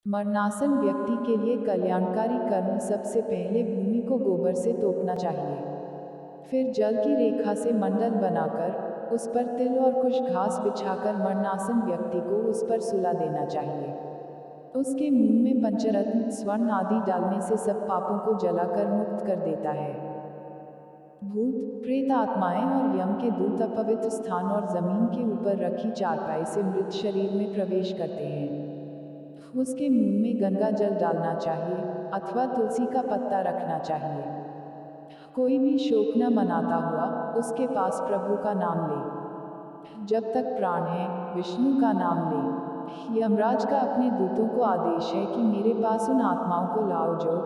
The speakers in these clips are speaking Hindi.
मरणासन व्यक्ति के लिए कल्याणकारी कर्म सबसे पहले भूमि को गोबर से तोपना चाहिए। फिर जल की रेखा से मंडल बनाकर उस पर तिल और कुछ घास बिछाकर मरणासन व्यक्ति को उस पर सुला देना चाहिए। उसके मुंह में पंचरत्न स्वर्ण आदि डालने से सब पापों को जलाकर मुक्त कर देता है। भूत प्रेत आत्माएं और यम के दूत अपवित्र स्थान और जमीन के ऊपर रखी चारपाई से मृत शरीर में प्रवेश करते हैं। उसके मुंह में गंगा जल डालना चाहिए अथवा तुलसी का पत्ता रखना चाहिए। कोई भी शोक न मनाता हुआ उसके पास प्रभु का नाम ले। जब तक प्राण है विष्णु का नाम ले। यमराज का अपने दूतों को आदेश है कि मेरे पास उन आत्माओं को लाओ जो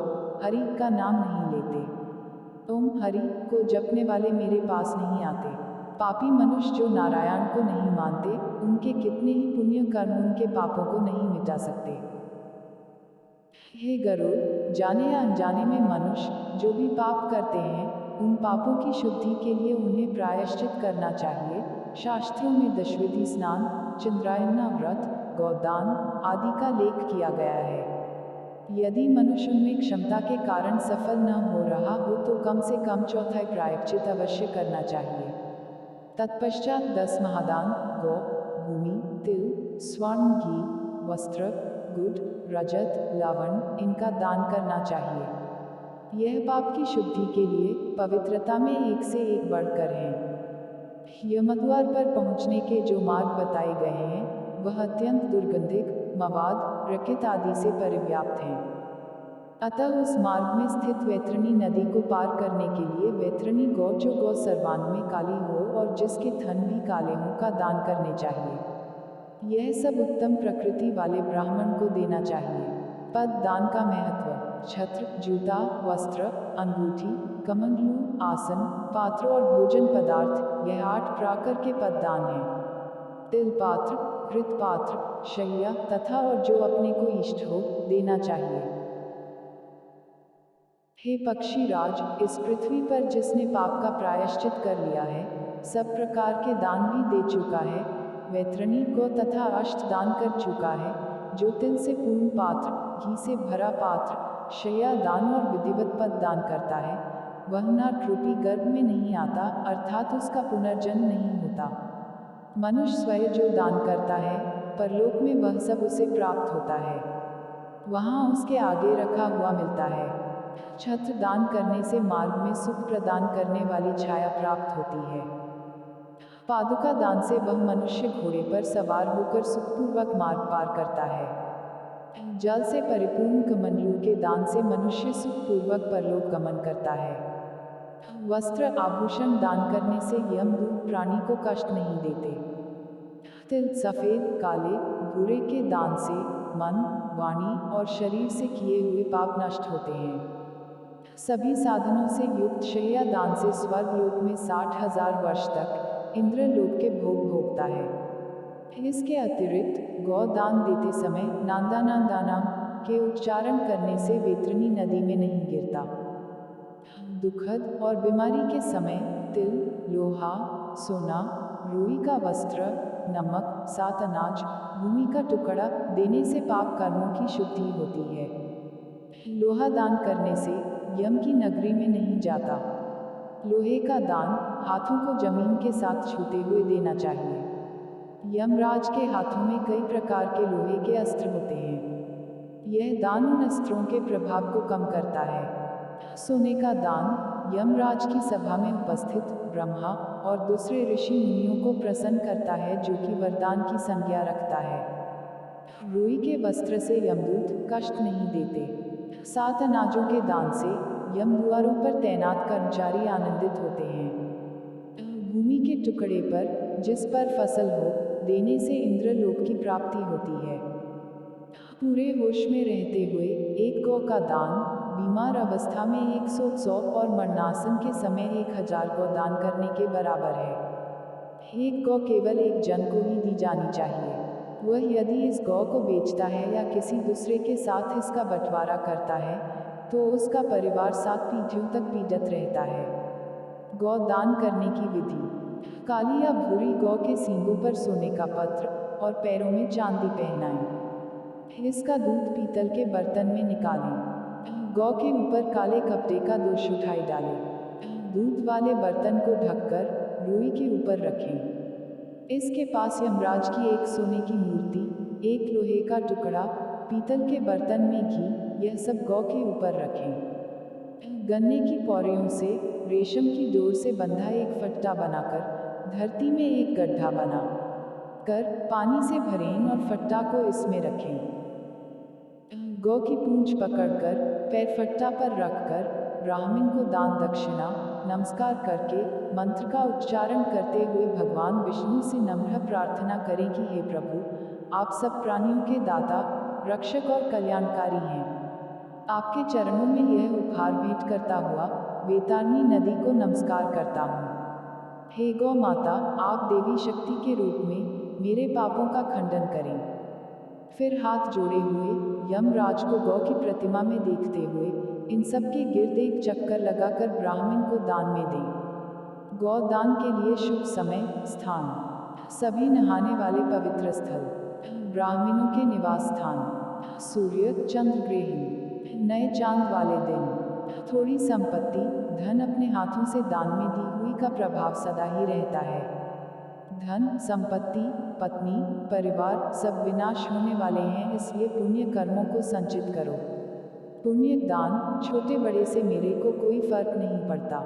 हरि का नाम नहीं लेते। ओम हरि को जपने वाले मेरे पास नहीं आते। पापी मनुष्य जो नारायण को नहीं मानते, उनके कितने ही पुण्य कर्म उनके पापों को नहीं मिटा सकते। हे गरुड़, जाने या अनजाने में मनुष्य जो भी पाप करते हैं, उन पापों की शुद्धि के लिए उन्हें प्रायश्चित करना चाहिए। शास्त्रों में दशविधि स्नान, चंद्रायना व्रत, गौदान आदि का लेख किया गया है। यदि मनुष्य उनमें क्षमता के कारण सफल न हो रहा हो तो कम से कम चौथाई प्रायश्चित अवश्य करना चाहिए। तत्पश्चात 10 महादान, गौ, भूमि, तिल, स्वर्ण, घी, वस्त्र, गुड़, रजत, लवण इनका दान करना चाहिए। यह पाप की शुद्धि के लिए पवित्रता में एक से एक बढ़कर है। यमद्वार पर पहुंचने के जो मार्ग बताए गए हैं, वह अत्यंत दुर्गंधिक, मवाद, रकित आदि से परिव्याप्त हैं। अतः उस मार्ग में स्थित वैतरणी नदी को पार करने के लिए वैतरणी गौ जो गौ सर्वांग में काली हो और जिसके थन भी काले हों का दान करने चाहिए। यह सब उत्तम प्रकृति वाले ब्राह्मण को देना चाहिए। पद दान का महत्व। छत्र, जूता, वस्त्र, अंगूठी, कमंडलू, आसन, पात्र और भोजन पदार्थ, यह 8 प्रकार के पद दान है। तिल पात्र, घृत पात्र, शैया तथा और जो अपने को इष्ट हो, देना चाहिए। हे पक्षी राज, इस पृथ्वी पर जिसने पाप का प्रायश्चित कर लिया है, सब प्रकार के दान भी दे चुका है, वैतरणी गौ तथा अष्ट दान कर चुका है, जो तिल से पूर्ण पात्र, घी से भरा पात्र, शैया दान और विधिवत पद दान करता है, वह नरक रूपी गर्भ में नहीं आता, अर्थात उसका पुनर्जन्म नहीं होता। मनुष्य स्वयं जो दान करता है, परलोक में वह सब उसे प्राप्त होता है। वहां उसके आगे रखा हुआ मिलता है। छत्र दान करने से मार्ग में सुख प्रदान करने वाली छाया प्राप्त होती है। पादुका दान से वह मनुष्य घोड़े पर सवार होकर सुखपूर्वक मार्ग पार करता है। जल से परिपूर्ण कमंडलू के दान से मनुष्य सुखपूर्वक परलोक गमन करता है। वस्त्र आभूषण दान करने से यमदूत प्राणी को कष्ट नहीं देते। तिल सफेद, काले, भूरे के दान से मन, वाणी और शरीर से किए हुए पाप नष्ट होते हैं। सभी साधनों से युक्त शैया दान से स्वर्गलोक में 60,000 वर्ष तक इंद्रलोक के भोग भोगता है। इसके अतिरिक्त गौ दान देते समय नांदानांदानाम के उच्चारण करने से वैतरणी नदी में नहीं गिरता। दुखद और बीमारी के समय तिल, लोहा, सोना, रुई का वस्त्र, नमक, 7 अनाज, भूमि का टुकड़ा देने से पाप कर्मों की शुद्धि होती है। लोहा दान करने से यम की नगरी में नहीं जाता। लोहे का दान हाथों को जमीन के साथ छूते हुए देना चाहिए। यमराज के हाथों में कई प्रकार के लोहे के अस्त्र होते हैं। यह दान उन अस्त्रों के प्रभाव को कम करता है। सोने का दान यमराज की सभा में उपस्थित ब्रह्मा और दूसरे ऋषि मुनियों को प्रसन्न करता है, जो कि वरदान की संज्ञा रखता है। रुई के वस्त्र से यमदूत कष्ट नहीं देते। 7 अनाजों के दान से यम द्वारों पर तैनात कर्मचारी आनंदित होते हैं। भूमि के टुकड़े पर जिस पर फसल हो देने से इंद्रलोक की प्राप्ति होती है। पूरे होश में रहते हुए एक गौ का दान बीमार अवस्था में 100 और मरणासन के समय 1000 गौ दान करने के बराबर है। एक गौ केवल एक जन को ही दी जानी चाहिए। वह यदि इस गौ को बेचता है या किसी दूसरे के साथ इसका बंटवारा करता है, तो उसका परिवार 7 पीढ़ियों तक पीड़ित रहता है। गौ दान करने की विधि। काली या भूरी गौ के सींगों पर सोने का पत्र और पैरों में चांदी पहनाएं। इसका दूध पीतल के बर्तन में निकालें। गौ के ऊपर काले कपड़े का दोष उठाई डालें। दूध वाले बर्तन को ढककर रुई के ऊपर रखें। इसके पास यमराज की एक सोने की मूर्ति, एक लोहे का टुकड़ा, पीतल के बर्तन में घी, यह सब गौ के ऊपर रखें। गन्ने की पौरियों से रेशम की डोर से बंधा एक फट्टा बनाकर धरती में एक गड्ढा बना कर पानी से भरें और फट्टा को इसमें रखें। गौ की पूंछ पकड़कर पैर फट्टा पर रखकर ब्राह्मण को दान दक्षिणा नमस्कार करके मंत्र का उच्चारण करते हुए भगवान विष्णु से नम्र प्रार्थना करें कि हे प्रभु, आप सब प्राणियों के दाता, रक्षक और कल्याणकारी हैं। आपके चरणों में यह उपहार भेंट करता हुआ वेतारनी नदी को नमस्कार करता हूँ। हे गौ माता, आप देवी शक्ति के रूप में मेरे पापों का खंडन करें। फिर हाथ जोड़े हुए यमराज को गौ की प्रतिमा में देखते हुए इन सब के गिर्द एक चक्कर लगाकर ब्राह्मण को दान में दें। गौ दान के लिए शुभ समय, स्थान, सभी नहाने वाले पवित्र स्थल, ब्राह्मणों के निवास स्थान, सूर्य चंद्र ग्रहण, नए चांद वाले दिन, थोड़ी संपत्ति, धन अपने हाथों से दान में दी हुई का प्रभाव सदा ही रहता है। धन, संपत्ति, पत्नी, परिवार सब विनाश होने वाले हैं, इसलिए पुण्य कर्मों को संचित करो। पुण्य दान छोटे बड़े से मेरे को कोई फर्क नहीं पड़ता।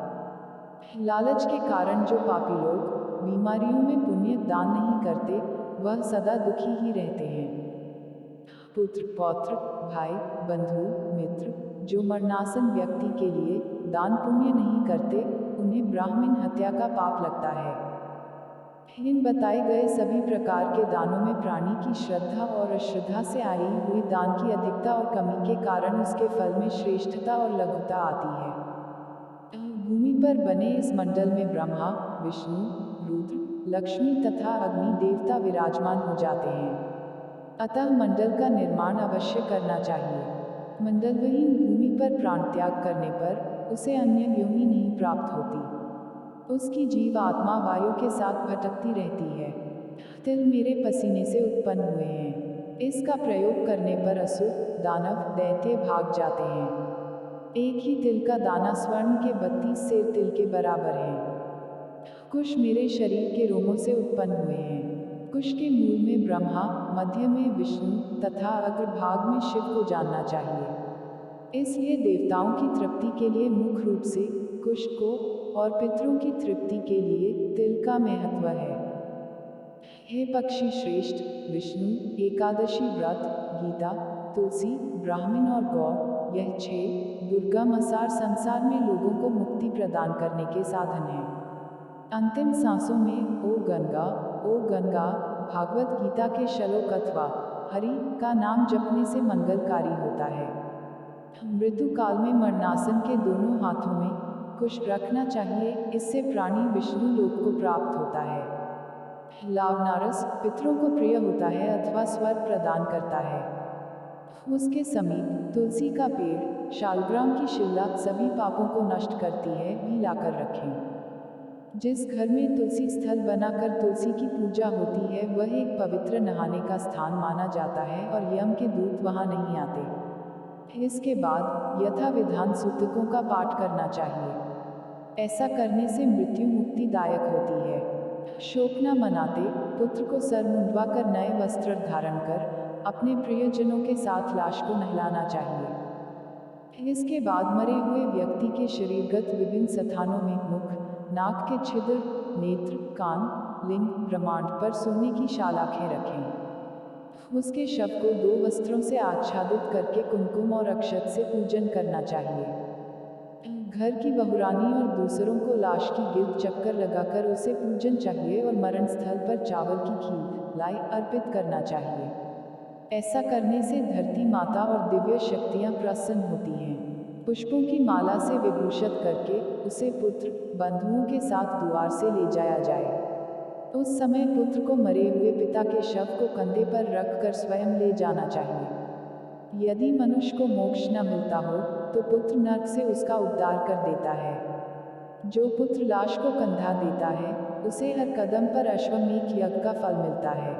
लालच के कारण जो पापी लोग बीमारियों में पुण्य दान नहीं करते, वह सदा दुखी ही रहते हैं। पुत्र, पौत्र, भाई, बंधु, मित्र जो मरणासन व्यक्ति के लिए दान पुण्य नहीं करते, उन्हें ब्राह्मण हत्या का पाप लगता है। इन बताए गए सभी प्रकार के दानों में प्राणी की श्रद्धा और अश्रद्धा से आई हुई दान की अधिकता और कमी के कारण उसके फल में श्रेष्ठता और लघुता आती है। भूमि पर बने इस मंडल में ब्रह्मा, विष्णु, रुद्र, लक्ष्मी तथा अग्नि देवता विराजमान हो जाते हैं। अतः मंडल का निर्माण अवश्य करना चाहिए। मंडलविहीन भूमि पर प्राण त्याग करने पर उसे अन्य योनि नहीं प्राप्त होती। उसकी जीव आत्मा वायु के साथ भटकती रहती है। तिल मेरे पसीने से उत्पन्न हुए हैं। इसका प्रयोग करने पर असुर, दानव, दैत्य भाग जाते हैं। एक ही तिल का दाना स्वर्ण के 32 सेर तिल के बराबर है। कुश मेरे शरीर के रोमों से उत्पन्न हुए हैं। कुश के मूल में ब्रह्मा, मध्य में विष्णु तथा अग्रभाग में शिव को जानना चाहिए। इसलिए देवताओं की तृप्ति के लिए मुख्य रूप से कुश को और पितरों की तृप्ति के लिए तिल का महत्व है। हे पक्षी श्रेष्ठ, विष्णु, एकादशी व्रत, गीता, तुलसी, ब्राह्मण और गौ, यह 6 दुर्गम असार संसार में लोगों को मुक्ति प्रदान करने के साधन हैं। अंतिम सांसों में ओ गंगा, भागवत गीता के श्लोक अथवा हरि का नाम जपने से मंगलकारी होता है। मृत्यु काल में मरणासन के दोनों हाथों में कुश रखना चाहिए, इससे प्राणी विष्णु लोक को प्राप्त होता है। लावनारस पितरों को प्रिय होता है अथवा स्वर्ग प्रदान करता है। उसके समीप तुलसी का पेड़, शालग्राम की शिला सभी पापों को नष्ट करती है, भी लाकर रखें। जिस घर में तुलसी स्थल बनाकर तुलसी की पूजा होती है, वह एक पवित्र नहाने का स्थान माना जाता है और यम के दूत वहां नहीं आते। इसके बाद यथा विधान सूतकों का पाठ करना चाहिए। ऐसा करने से मृत्यु मुक्तिदायक होती है। शोक न मनाते पुत्र को सर मुंडवाकर नए वस्त्र धारण कर अपने प्रियजनों के साथ लाश को नहलाना चाहिए। इसके बाद मरे हुए व्यक्ति के शरीरगत विभिन्न स्थानों में मुख, नाक के छिद्र, नेत्र, कान, लिंग, ब्रह्मांड पर सोने की शालाखें रखें। उसके शव को 2 वस्त्रों से आच्छादित करके कुमकुम और अक्षत से पूजन करना चाहिए। घर की बहुरानी और दूसरों को लाश की गिर्द चक्कर लगाकर उसे पूजन चाहिए और मरण स्थल पर चावल की खीर, लाई अर्पित करना चाहिए। ऐसा करने से धरती माता और दिव्य शक्तियां प्रसन्न होती हैं। पुष्पों की माला से विभूषित करके उसे पुत्र, बंधुओं के साथ द्वार से ले जाया जाए। उस समय पुत्र को मरे हुए पिता के शव को कंधे पर रखकर स्वयं ले जाना चाहिए। यदि मनुष्य को मोक्ष न मिलता हो, तो पुत्र नरक से उसका उद्धार कर देता है। जो पुत्र लाश को कंधा देता है, उसे हर कदम पर अश्वमेध यज्ञ का फल मिलता है।